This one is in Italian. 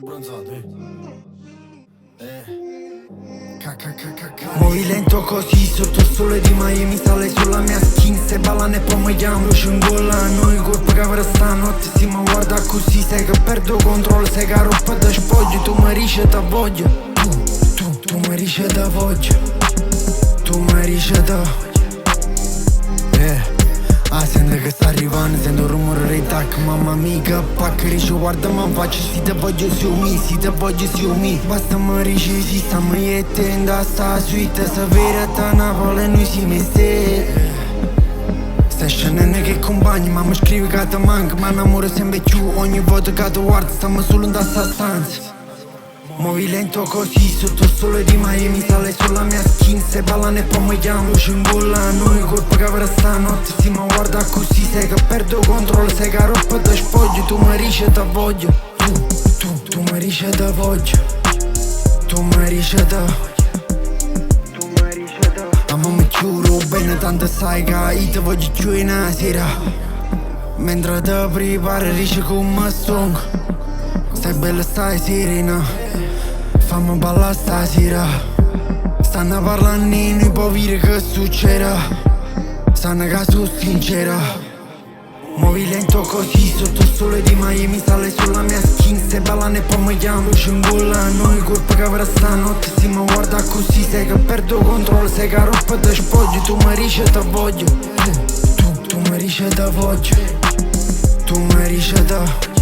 abbronzato, Muovi lento così sotto il sole di Miami, sale sulla mia skin. Se ballano e poi mi chiamo luce in gola. Noi colpa che avrà stanotte, sì ma guarda così. Sai che perdo controllo, sai che roba da spoglio. Tu mi riesci da voglia, tu mi riesci da voglia. Tu mi riesci da sento che sta arrivando, sento il rumore dei tac. Mamma mia che pacca, dice guarda ma faccio si te voglio su me, si te voglio su me. Basta mi dici si stiamo mettendo a sta suite. Sapere da Napoli e noi siamo ste. Stai scendendo che compagni, ma mi scrivi che ti manca. Ma innamoro sempre più, ogni volta che ti guardo stiamo solo in sta stanza. Muovi lento così sotto il sole di Miami, sale sulla mia skin. Se ballano e poi mi chiamo luce in gola. Noi colpa che avrà stanotte, sì ma guarda così. Sai che perdo controllo, sai che roba da spoglio. Tu mi riesci da voglia, tu mi riesci da voglia. Tu mi riesci da ma mi giuro bene tanto sai che io ti voglio più in una sera. Mentre ti prepari dici come sono. Stai bella stai serena, fammi ballare stasera. Stanno parlando noi puoi dire che succederà. Sanno che sono sincera. Muovi lento così sotto il sole di Miami, sale sulla mia skin. Se ballano e poi mi chiamo luce in gola. Noi colpa che avrà stanotte, sì ma guarda così. Sai che perdo controllo, sai che roba da spoglio. Tu mi riesci da voglia, tu mi riesci da voglia. Tu mi riesci da